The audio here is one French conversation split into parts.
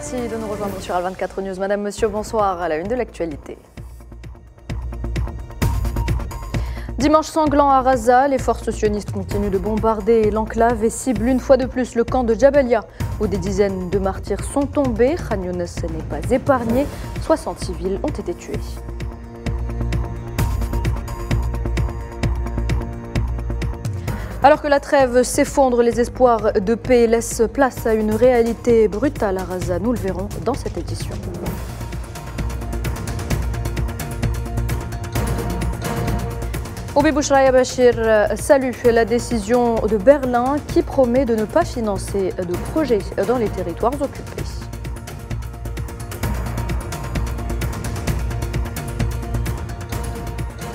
Merci de nous rejoindre sur Al24 News. Madame, monsieur, bonsoir. À la une de l'actualité. Dimanche sanglant à Raza, les forces sionistes continuent de bombarder l'enclave et ciblent une fois de plus le camp de Jabalia, où des dizaines de martyrs sont tombés. Khan Younes n'est pas épargné. 60 civils ont été tués. Alors que la trêve s'effondre, les espoirs de paix laissent place à une réalité brutale à Raza. Nous le verrons dans cette édition. Oubi Bouchraya Bachir salue la décision de Berlin qui promet de ne pas financer de projets dans les territoires occupés.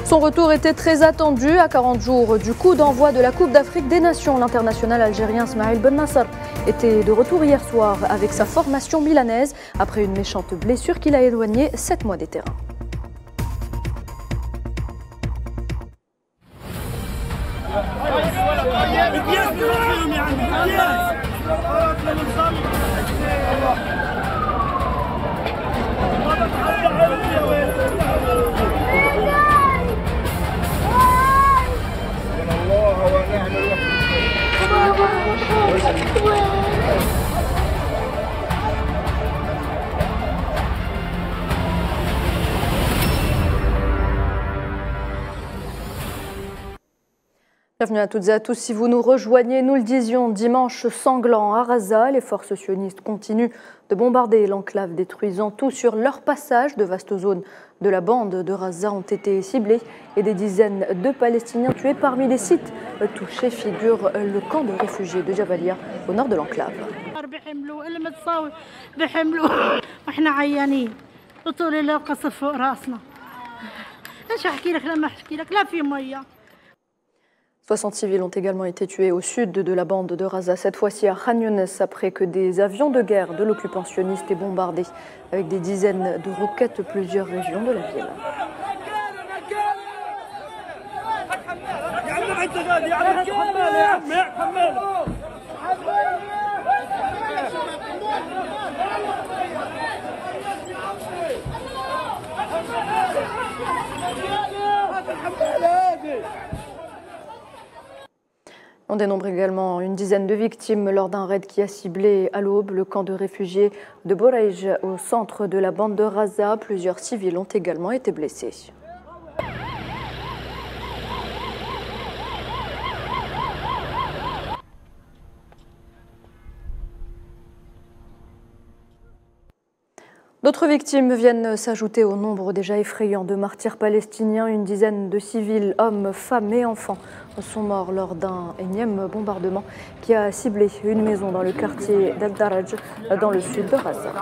Son retour était très attendu à 40 jours du coup d'envoi de la Coupe d'Afrique des Nations. L'international algérien Smaïl Ben Nasser était de retour hier soir avec sa formation milanaise après une méchante blessure qui l'a éloigné 7 mois des terrains. Bienvenue à toutes et à tous. Si vous nous rejoignez, nous le disions, dimanche sanglant à Raza, les forces sionistes continuent de bombarder l'enclave, détruisant tout sur leur passage. De vastes zones de la bande de Raza ont été ciblées et des dizaines de Palestiniens tués. Parmi les sites touchés figure le camp de réfugiés de Jabalia au nord de l'enclave. « 60 civils ont également été tués au sud de la bande de Raza, cette fois-ci à Khan Younes, après que des avions de guerre de l'occupant sioniste aient bombardé avec des dizaines de roquettes plusieurs régions de la ville. On dénombre également une dizaine de victimes lors d'un raid qui a ciblé à l'aube le camp de réfugiés de Boraïj au centre de la bande de Raza. Plusieurs civils ont également été blessés. D'autres victimes viennent s'ajouter au nombre déjà effrayant de martyrs palestiniens. Une dizaine de civils, hommes, femmes et enfants, sont morts lors d'un énième bombardement qui a ciblé une maison dans le quartier d'Al-Daraj, dans le sud de Raza.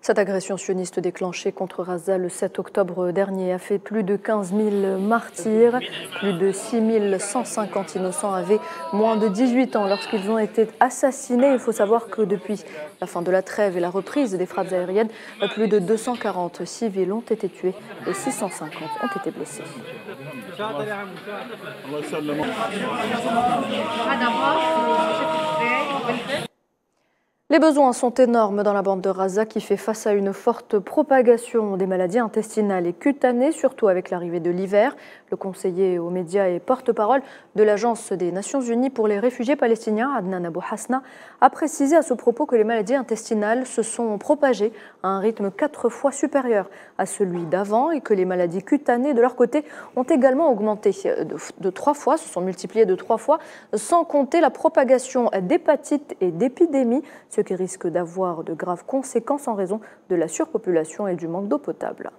Cette agression sioniste déclenchée contre Raza le 7 octobre dernier a fait plus de 15 000 martyrs. Plus de 6 150 innocents avaient moins de 18 ans lorsqu'ils ont été assassinés. Il faut savoir que depuis la fin de la trêve et la reprise des frappes aériennes, plus de 240 civils ont été tués et 650 ont été blessés. Les besoins sont énormes dans la bande de Raza qui fait face à une forte propagation des maladies intestinales et cutanées, surtout avec l'arrivée de l'hiver. Le conseiller aux médias et porte-parole de l'Agence des Nations Unies pour les réfugiés palestiniens, Adnan Abou Hasna, a précisé à ce propos que les maladies intestinales se sont propagées à un rythme 4 fois supérieur à celui d'avant et que les maladies cutanées, de leur côté, ont également augmenté de 3 fois, se sont multipliées de 3 fois, sans compter la propagation d'hépatite et d'épidémies, ce qui risque d'avoir de graves conséquences en raison de la surpopulation et du manque d'eau potable.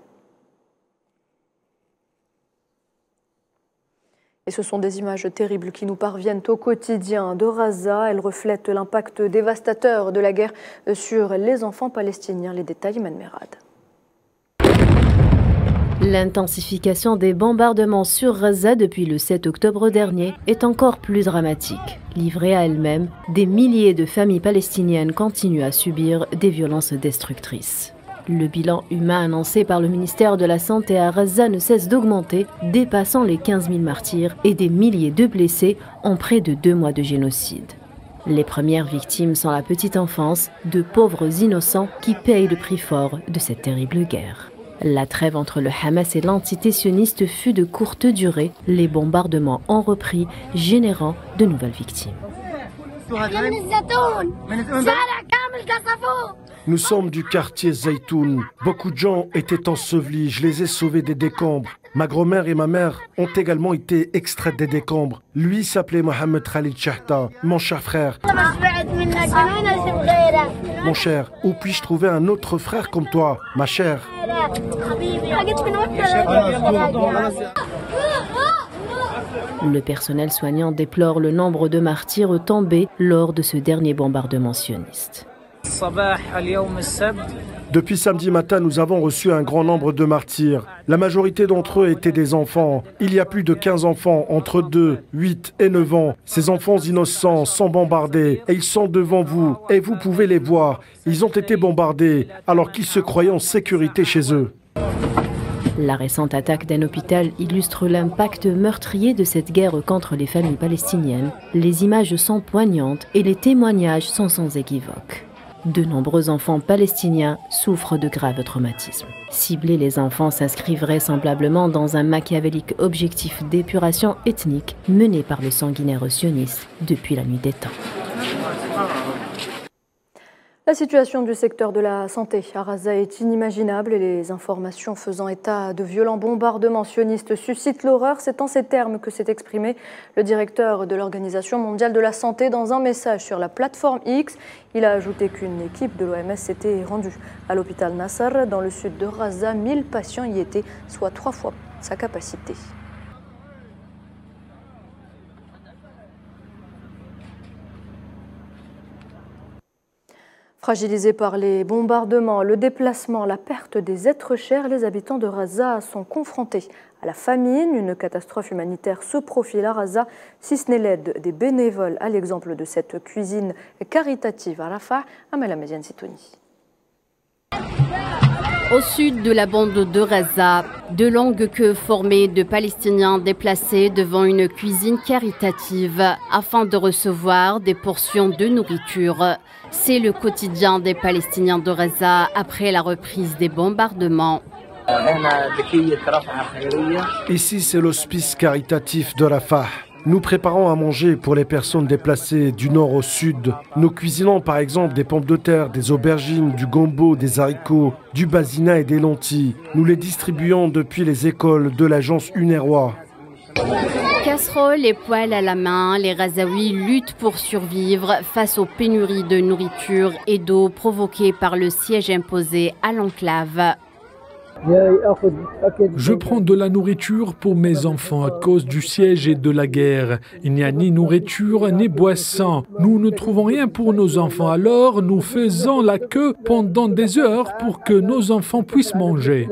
Et ce sont des images terribles qui nous parviennent au quotidien de Raza. Elles reflètent l'impact dévastateur de la guerre sur les enfants palestiniens. Les détails, Iman Merad. L'intensification des bombardements sur Gaza depuis le 7 octobre dernier est encore plus dramatique. Livrées à elles-mêmes, des milliers de familles palestiniennes continuent à subir des violences destructrices. Le bilan humain annoncé par le ministère de la Santé à Gaza ne cesse d'augmenter, dépassant les 15 000 martyrs et des milliers de blessés en près de 2 mois de génocide. Les premières victimes sont la petite enfance, de pauvres innocents qui payent le prix fort de cette terrible guerre. La trêve entre le Hamas et l'entité sioniste fut de courte durée. Les bombardements ont repris, générant de nouvelles victimes. Nous sommes du quartier Zaytoun. Beaucoup de gens étaient ensevelis. Je les ai sauvés des décombres. Ma grand-mère et ma mère ont également été extraites des décombres. Lui s'appelait Mohamed Khalid Chahta, mon cher frère. Mon cher, où puis-je trouver un autre frère comme toi, ma chère? Le personnel soignant déplore le nombre de martyrs tombés lors de ce dernier bombardement sioniste. Depuis samedi matin, nous avons reçu un grand nombre de martyrs. La majorité d'entre eux étaient des enfants. Il y a plus de 15 enfants entre 2, 8 et 9 ans. Ces enfants innocents sont bombardés et ils sont devant vous. Et vous pouvez les voir. Ils ont été bombardés alors qu'ils se croyaient en sécurité chez eux. La récente attaque d'un hôpital illustre l'impact meurtrier de cette guerre contre les familles palestiniennes. Les images sont poignantes et les témoignages sont sans équivoque. De nombreux enfants palestiniens souffrent de graves traumatismes. Cibler les enfants s'inscrit vraisemblablement dans un machiavélique objectif d'épuration ethnique mené par le sanguinaire sioniste depuis la nuit des temps. La situation du secteur de la santé à Gaza est inimaginable et les informations faisant état de violents bombardements sionistes suscitent l'horreur. C'est en ces termes que s'est exprimé le directeur de l'Organisation mondiale de la santé dans un message sur la plateforme X. Il a ajouté qu'une équipe de l'OMS s'était rendue à l'hôpital Nasser dans le sud de Gaza. 1000 patients y étaient, soit 3 fois sa capacité. Fragilisés par les bombardements, le déplacement, la perte des êtres chers, les habitants de Gaza sont confrontés à la famine. Une catastrophe humanitaire se profile à Gaza, si ce n'est l'aide des bénévoles, à l'exemple de cette cuisine caritative à Rafah. Amela Mediane Sitouni. Au sud de la bande de Gaza, de longues queues formées de Palestiniens déplacés devant une cuisine caritative afin de recevoir des portions de nourriture. C'est le quotidien des Palestiniens de Gaza après la reprise des bombardements. Ici, c'est l'hospice caritatif de Rafah. Nous préparons à manger pour les personnes déplacées du nord au sud. Nous cuisinons par exemple des pommes de terre, des aubergines, du gombo, des haricots, du basina et des lentilles. Nous les distribuons depuis les écoles de l'agence UNRWA. Casseroles et poêles à la main, les Gazaouis luttent pour survivre face aux pénuries de nourriture et d'eau provoquées par le siège imposé à l'enclave. Je prends de la nourriture pour mes enfants à cause du siège et de la guerre. Il n'y a ni nourriture ni boisson. Nous ne trouvons rien pour nos enfants. Alors nous faisons la queue pendant des heures pour que nos enfants puissent manger.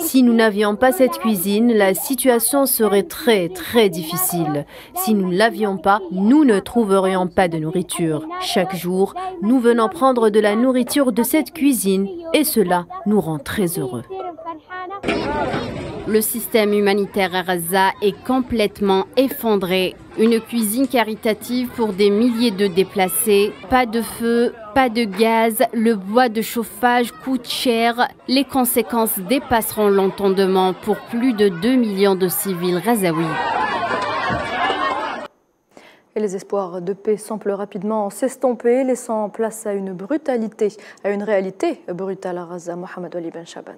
Si nous n'avions pas cette cuisine, la situation serait très difficile. Si nous ne l'avions pas, nous ne trouverions pas de nourriture. Chaque jour, nous venons prendre de la nourriture de cette cuisine et cela nous rend très heureux. Le système humanitaire à Gaza est complètement effondré. Une cuisine caritative pour des milliers de déplacés. Pas de feu, pas de gaz, le bois de chauffage coûte cher. Les conséquences dépasseront l'entendement pour plus de 2 millions de civils gazaouis. Et les espoirs de paix semblent rapidement s'estomper, laissant place à une brutalité, à une réalité brutale à Gaza. Mohamed Ali Ben Shaban.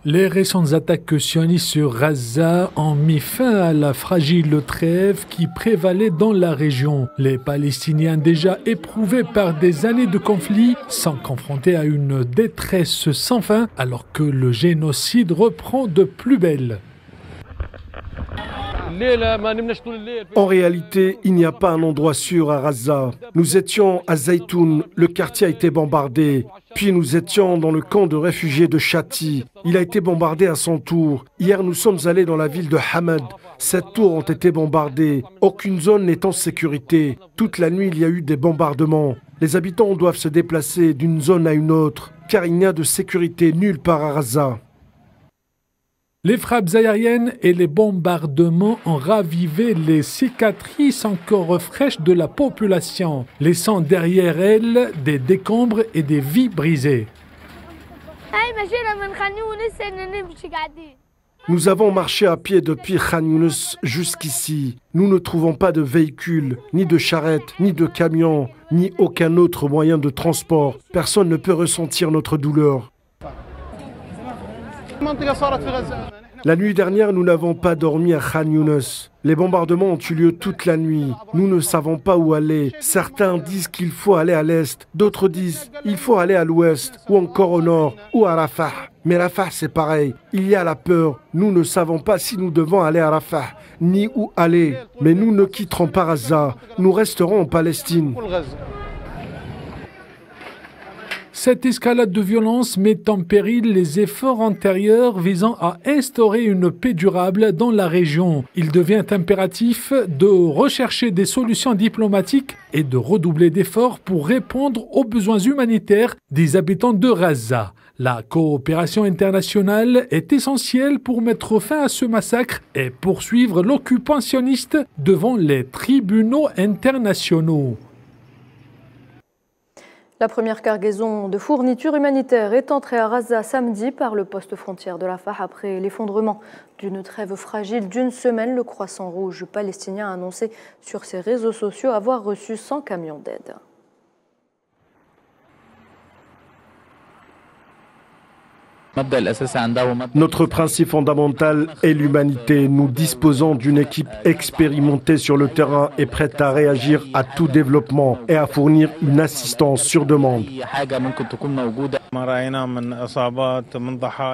Les récentes attaques sionistes sur Gaza ont mis fin à la fragile trêve qui prévalait dans la région. Les Palestiniens déjà éprouvés par des années de conflit sont confrontés à une détresse sans fin alors que le génocide reprend de plus belle. En réalité, il n'y a pas un endroit sûr à Gaza. Nous étions à Zaytoun, le quartier a été bombardé. Puis nous étions dans le camp de réfugiés de Chati. Il a été bombardé à son tour. Hier, nous sommes allés dans la ville de Hamad. 7 tours ont été bombardées. Aucune zone n'est en sécurité. Toute la nuit, il y a eu des bombardements. Les habitants doivent se déplacer d'une zone à une autre, car il n'y a de sécurité nulle part à Gaza. Les frappes aériennes et les bombardements ont ravivé les cicatrices encore fraîches de la population, laissant derrière elles des décombres et des vies brisées. Nous avons marché à pied depuis Khan Younis jusqu'ici. Nous ne trouvons pas de véhicules, ni de charrettes, ni de camions, ni aucun autre moyen de transport. Personne ne peut ressentir notre douleur. La nuit dernière, nous n'avons pas dormi à Khan Younis. Les bombardements ont eu lieu toute la nuit. Nous ne savons pas où aller. Certains disent qu'il faut aller à l'est, d'autres disent qu'il faut aller à l'ouest, ou encore au nord, ou à Rafah. Mais Rafah, c'est pareil. Il y a la peur. Nous ne savons pas si nous devons aller à Rafah, ni où aller. Mais nous ne quitterons pas Gaza. Nous resterons en Palestine. Cette escalade de violence met en péril les efforts antérieurs visant à instaurer une paix durable dans la région. Il devient impératif de rechercher des solutions diplomatiques et de redoubler d'efforts pour répondre aux besoins humanitaires des habitants de Gaza. La coopération internationale est essentielle pour mettre fin à ce massacre et poursuivre l'occupationniste devant les tribunaux internationaux. La première cargaison de fournitures humanitaires est entrée à Gaza samedi par le poste frontière de Rafah après l'effondrement d'une trêve fragile d'une semaine. Le Croissant Rouge palestinien a annoncé sur ses réseaux sociaux avoir reçu 100 camions d'aide. Notre principe fondamental est l'humanité. Nous disposons d'une équipe expérimentée sur le terrain et prête à réagir à tout développement et à fournir une assistance sur demande.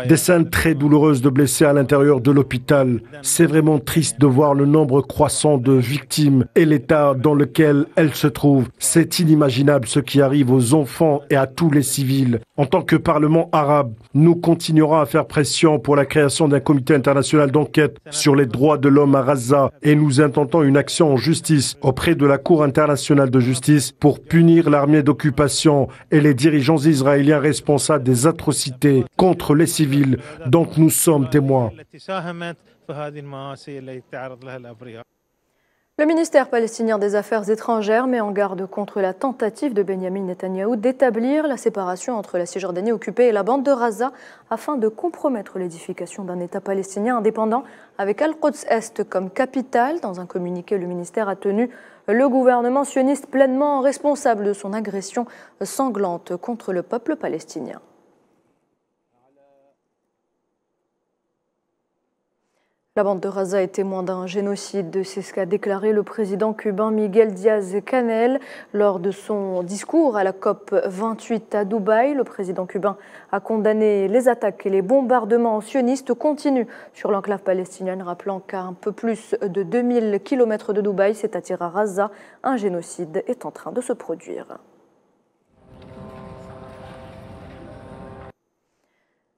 Des scènes très douloureuses de blessés à l'intérieur de l'hôpital. C'est vraiment triste de voir le nombre croissant de victimes et l'état dans lequel elles se trouvent. C'est inimaginable ce qui arrive aux enfants et à tous les civils. En tant que Parlement arabe, nous continuera à faire pression pour la création d'un comité international d'enquête sur les droits de l'homme à Gaza et nous intentons une action en justice auprès de la Cour internationale de justice pour punir l'armée d'occupation et les dirigeants israéliens responsables des atrocités contre les civils dont nous sommes témoins. Le ministère palestinien des Affaires étrangères met en garde contre la tentative de Benyamin Netanyahou d'établir la séparation entre la Cisjordanie occupée et la bande de Gaza afin de compromettre l'édification d'un État palestinien indépendant avec Al-Quds Est comme capitale. Dans un communiqué, le ministère a tenu le gouvernement sioniste pleinement responsable de son agression sanglante contre le peuple palestinien. La bande de Gaza est témoin d'un génocide, c'est ce qu'a déclaré le président cubain Miguel Díaz-Canel lors de son discours à la COP28 à Dubaï. Le président cubain a condamné les attaques et les bombardements sionistes continus sur l'enclave palestinienne, rappelant qu'à un peu plus de 2000 km de Dubaï, c'est-à-dire à Gaza, un génocide est en train de se produire.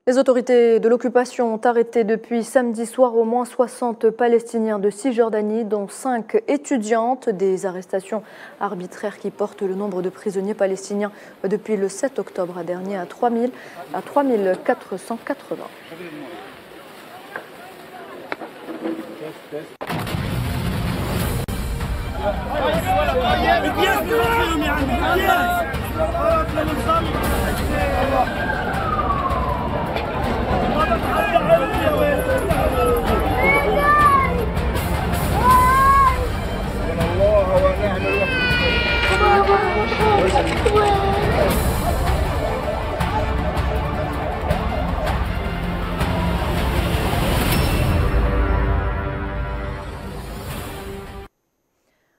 Les autorités de l'occupation ont arrêté depuis samedi soir au moins 60 Palestiniens de Cisjordanie, dont 5 étudiantes. Des arrestations arbitraires qui portent le nombre de prisonniers palestiniens depuis le 7 octobre dernier à 3480.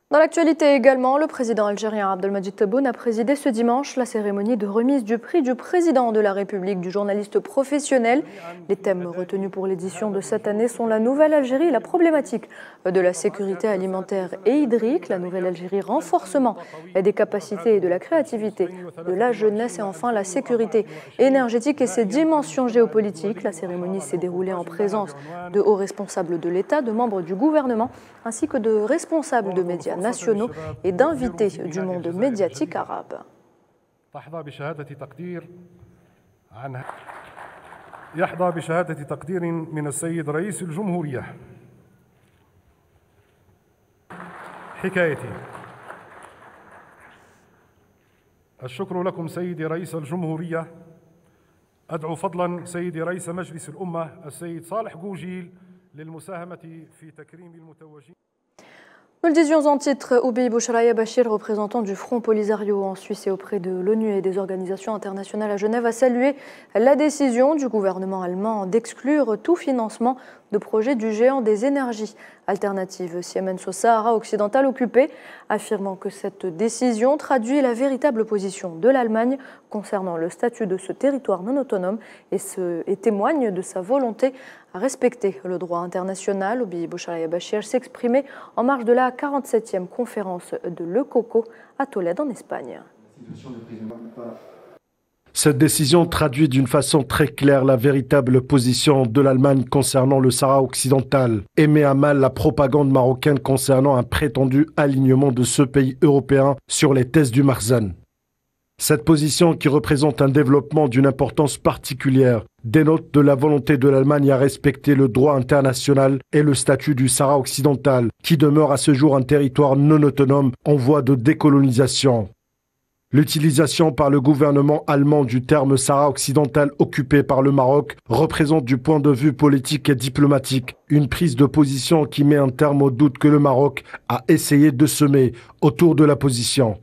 Dans l'actualité également, le président algérien Abdelmadjid Tebboune a présidé ce dimanche la cérémonie de remise du prix du président de la République du journaliste professionnel. Les thèmes retenus pour l'édition de cette année sont la Nouvelle Algérie, la problématique de la sécurité alimentaire et hydrique, la Nouvelle Algérie, renforcement des capacités et de la créativité de la jeunesse et enfin la sécurité énergétique et ses dimensions géopolitiques. La cérémonie s'est déroulée en présence de hauts responsables de l'État, de membres du gouvernement ainsi que de responsables de médias nationaux et d'invités du monde médiatique arabe. يحظى بشهادة تقدير من السيد رئيس الجمهورية. حكايتي. الشكر لكم سيدي رئيس الجمهورية. أدعو فضلا سيدي رئيس مجلس الأمة السيد صالح قوجيل للمساهمة في تكريم المتوجين. Nous le disions en titre, Oubi Bouchraya Bachir, représentant du Front Polisario en Suisse et auprès de l'ONU et des organisations internationales à Genève, a salué la décision du gouvernement allemand d'exclure tout financement de projets du géant des énergies alternatives Siemens au Sahara occidental occupé, affirmant que cette décision traduit la véritable position de l'Allemagne concernant le statut de ce territoire non autonome et témoigne de sa volonté à respecter le droit international. Oubi Bouchraya Bachir s'exprimait en marge de la 47e conférence de Le Coco à Tolède en Espagne. Cette décision traduit d'une façon très claire la véritable position de l'Allemagne concernant le Sahara occidental et met à mal la propagande marocaine concernant un prétendu alignement de ce pays européen sur les thèses du Marzan. Cette position, qui représente un développement d'une importance particulière, dénote de la volonté de l'Allemagne à respecter le droit international et le statut du Sahara occidental, qui demeure à ce jour un territoire non autonome en voie de décolonisation. L'utilisation par le gouvernement allemand du terme Sahara occidental occupé par le Maroc représente du point de vue politique et diplomatique une prise de position qui met un terme au doute que le Maroc a essayé de semer autour de la position.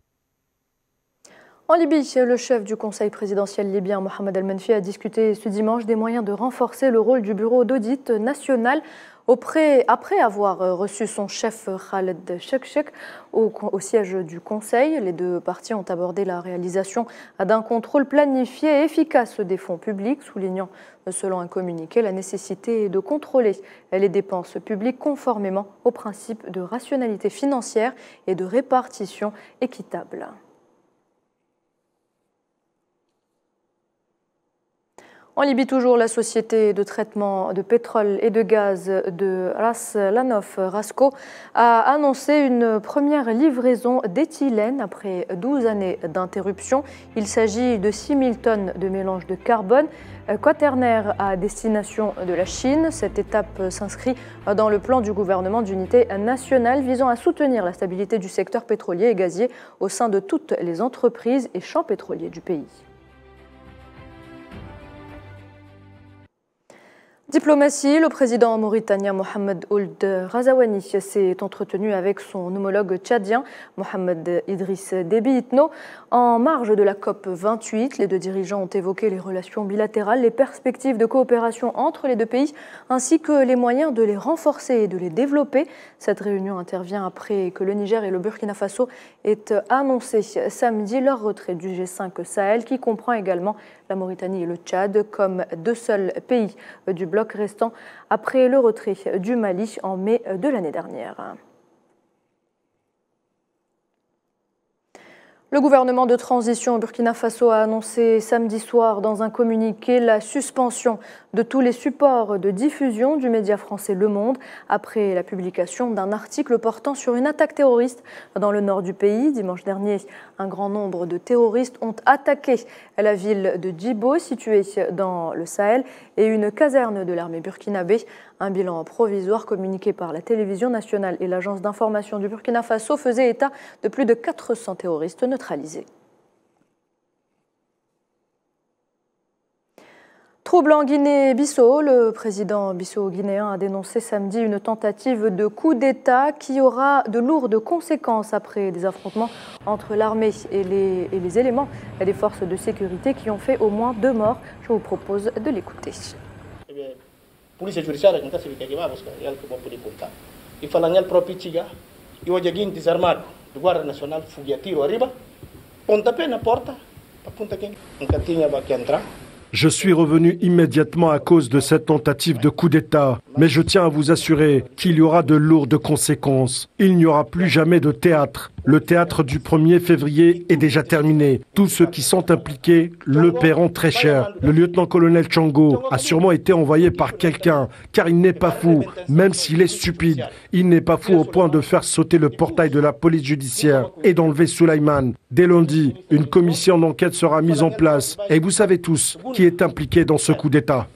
En Libye, le chef du conseil présidentiel libyen, Mohamed El-Menfi, a discuté ce dimanche des moyens de renforcer le rôle du bureau d'audit national après avoir reçu son chef Khaled Chekchek au siège du Conseil. Les deux parties ont abordé la réalisation d'un contrôle planifié et efficace des fonds publics, soulignant, selon un communiqué, la nécessité de contrôler les dépenses publiques conformément aux principes de rationalité financière et de répartition équitable. En Libye toujours, la société de traitement de pétrole et de gaz de Ras Lanof Rasco a annoncé une première livraison d'éthylène après 12 années d'interruption. Il s'agit de 6 000 tonnes de mélange de carbone quaternaire à destination de la Chine. Cette étape s'inscrit dans le plan du gouvernement d'unité nationale visant à soutenir la stabilité du secteur pétrolier et gazier au sein de toutes les entreprises et champs pétroliers du pays. Diplomatie, le président mauritanien Mohamed Ould Razawani s'est entretenu avec son homologue tchadien Mohamed Idriss Déby Itno en marge de la COP28. Les deux dirigeants ont évoqué les relations bilatérales, les perspectives de coopération entre les deux pays ainsi que les moyens de les renforcer et de les développer. Cette réunion intervient après que le Niger et le Burkina Faso aient annoncé samedi leur retrait du G5 Sahel qui comprend également la Mauritanie et le Tchad comme deux seuls pays du bloc restant après le retrait du Mali en mai de l'année dernière. Le gouvernement de transition au Burkina Faso a annoncé samedi soir dans un communiqué la suspension de tous les supports de diffusion du média français Le Monde après la publication d'un article portant sur une attaque terroriste dans le nord du pays. Dimanche dernier, un grand nombre de terroristes ont attaqué la ville de Djibo, située dans le Sahel, et une caserne de l'armée burkinabé. Un bilan provisoire communiqué par la télévision nationale et l'agence d'information du Burkina Faso faisait état de plus de 400 terroristes neutralisés. Trouble en Guinée-Bissau, le président bissau-guinéen a dénoncé samedi une tentative de coup d'État qui aura de lourdes conséquences après des affrontements entre l'armée et les éléments des forces de sécurité qui ont fait au moins 2 morts. Je vous propose de l'écouter. e o Jaguinho desarmado do Guarda Nacional fugia tiro arriba, pontapé na porta, para Punta Quem. Nunca tinha que entrar. Je suis revenu immédiatement à cause de cette tentative de coup d'État. Mais je tiens à vous assurer qu'il y aura de lourdes conséquences. Il n'y aura plus jamais de théâtre. Le théâtre du 1er février est déjà terminé. Tous ceux qui sont impliqués le paieront très cher. Le lieutenant-colonel Chango a sûrement été envoyé par quelqu'un, car il n'est pas fou, même s'il est stupide. Il n'est pas fou au point de faire sauter le portail de la police judiciaire et d'enlever Souleyman. Dès lundi, une commission d'enquête sera mise en place. Et vous savez tous qui est impliqué dans ce coup d'État.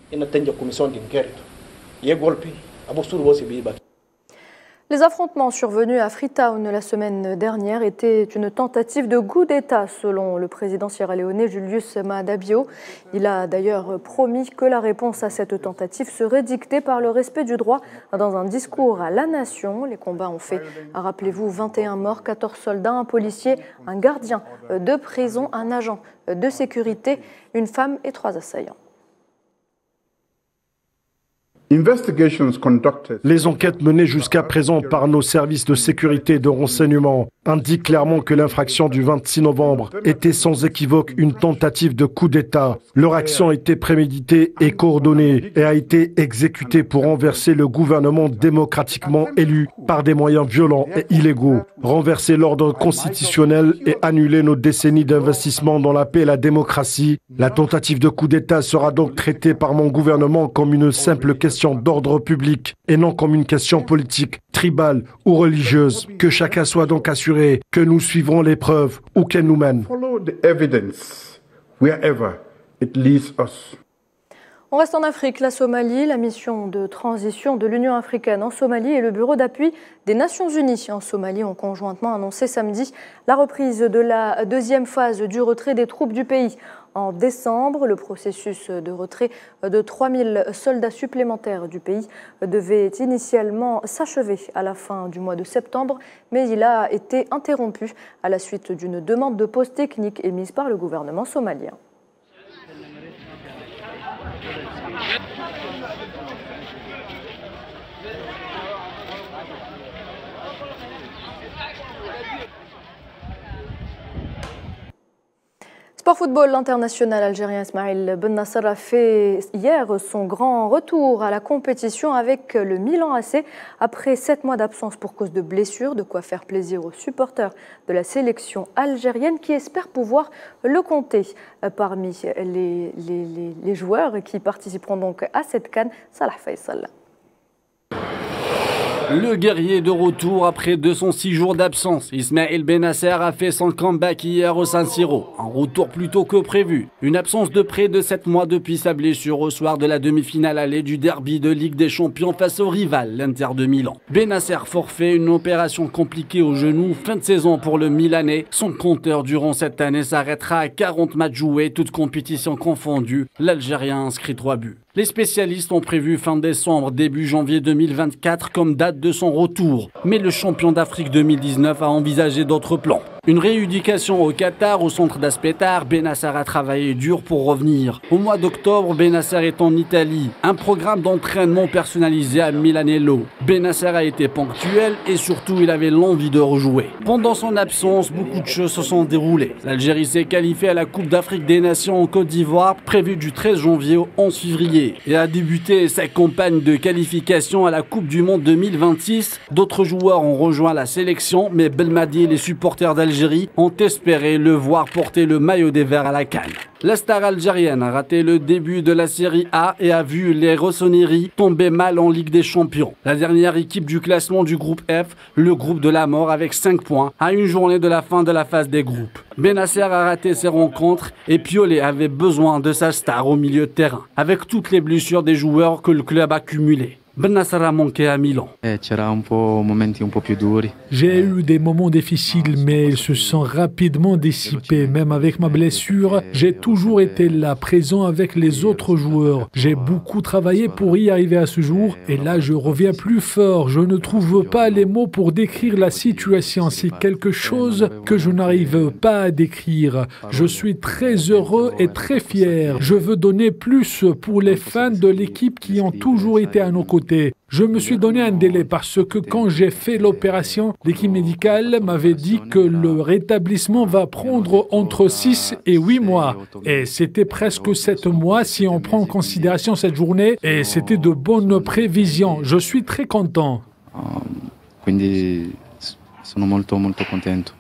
Les affrontements survenus à Freetown la semaine dernière étaient une tentative de coup d'État, selon le président sierra-léonais Julius Maada Bio. Il a d'ailleurs promis que la réponse à cette tentative serait dictée par le respect du droit. Dans un discours à la nation, les combats ont fait, rappelez-vous, 21 morts, 14 soldats, un policier, un gardien de prison, un agent de sécurité, une femme et 3 assaillants. Les enquêtes menées jusqu'à présent par nos services de sécurité et de renseignement indiquent clairement que l'infraction du 26 novembre était sans équivoque une tentative de coup d'État. Leur action a été préméditée et coordonnée et a été exécutée pour renverser le gouvernement démocratiquement élu par des moyens violents et illégaux, renverser l'ordre constitutionnel et annuler nos décennies d'investissement dans la paix et la démocratie. La tentative de coup d'État sera donc traitée par mon gouvernement comme une simple question d'ordre public et non comme une question politique, tribale ou religieuse. Que chacun soit donc assuré que nous suivrons les preuves où qu'elles nous mènent. On reste en Afrique, la Somalie, la mission de transition de l'Union africaine en Somalie et le bureau d'appui des Nations Unies en Somalie ont conjointement annoncé samedi la reprise de la deuxième phase du retrait des troupes du pays. En décembre, le processus de retrait de 3000 soldats supplémentaires du pays devait initialement s'achever à la fin du mois de septembre, mais il a été interrompu à la suite d'une demande de pause technique émise par le gouvernement somalien. Sport football, l'international algérien Ismail Bennacer a fait hier son grand retour à la compétition avec le Milan AC après 7 mois d'absence pour cause de blessure, de quoi faire plaisir aux supporters de la sélection algérienne qui espèrent pouvoir le compter parmi les joueurs qui participeront donc à cette CAN. Salah Faisal. Le guerrier de retour après 206 jours d'absence. Ismail Bennacer a fait son comeback hier au San Siro. Un retour plus tôt que prévu. Une absence de près de 7 mois depuis sa blessure au soir de la demi-finale allée du derby de Ligue des Champions face au rival, l'Inter de Milan. Bennacer forfait, une opération compliquée au genou. Fin de saison pour le Milanais. Son compteur durant cette année s'arrêtera à 40 matchs joués, toutes compétitions confondues. L'Algérien inscrit 3 buts. Les spécialistes ont prévu fin décembre, début janvier 2024 comme date de son retour. Mais le champion d'Afrique 2019 a envisagé d'autres plans. Une rééducation au Qatar, au centre d'Aspetar, Bennacer a travaillé dur pour revenir. Au mois d'octobre, Bennacer est en Italie. Un programme d'entraînement personnalisé à Milanello. Bennacer a été ponctuel et surtout il avait l'envie de rejouer. Pendant son absence, beaucoup de choses se sont déroulées. L'Algérie s'est qualifiée à la Coupe d'Afrique des Nations en Côte d'Ivoire, prévue du 13 janvier au 11 février. Et a débuté sa campagne de qualification à la Coupe du Monde 2026. D'autres joueurs ont rejoint la sélection, mais Belmadi et les supporters d'Algérie ont espéré le voir porter le maillot des Verts à la CAN. La star algérienne a raté le début de la Série A et a vu les Rossoneri tomber mal en Ligue des Champions. La dernière équipe du classement du groupe F, le groupe de la mort avec 5 points, à une journée de la fin de la phase des groupes. Bennacer a raté ses rencontres et Piolet avait besoin de sa star au milieu de terrain, avec toutes les blessures des joueurs que le club a cumulées. Bennacer a manqué à Milan. J'ai eu des moments difficiles, mais ils se sont rapidement dissipés. Même avec ma blessure, j'ai toujours été là, présent avec les autres joueurs. J'ai beaucoup travaillé pour y arriver à ce jour, et là je reviens plus fort. Je ne trouve pas les mots pour décrire la situation. C'est quelque chose que je n'arrive pas à décrire. Je suis très heureux et très fier. Je veux donner plus pour les fans de l'équipe qui ont toujours été à nos côtés. Je me suis donné un délai parce que quand j'ai fait l'opération, l'équipe médicale m'avait dit que le rétablissement va prendre entre 6 et 8 mois. Et c'était presque 7 mois si on prend en considération cette journée et c'était de bonnes prévisions. Je suis très content. Quindi sono molto contento.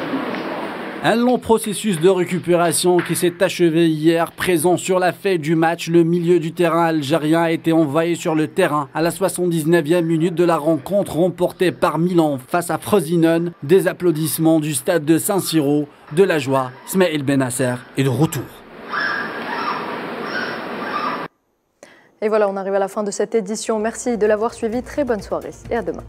Un long processus de récupération qui s'est achevé hier. Présent sur la feuille du match, le milieu du terrain algérien a été envoyé sur le terrain à la 79e minute de la rencontre remportée par Milan face à Frosinone. Des applaudissements du stade de Saint-Siro, de la joie. Ismaël Benasser est de retour. Et voilà, on arrive à la fin de cette édition. Merci de l'avoir suivi. Très bonne soirée et à demain.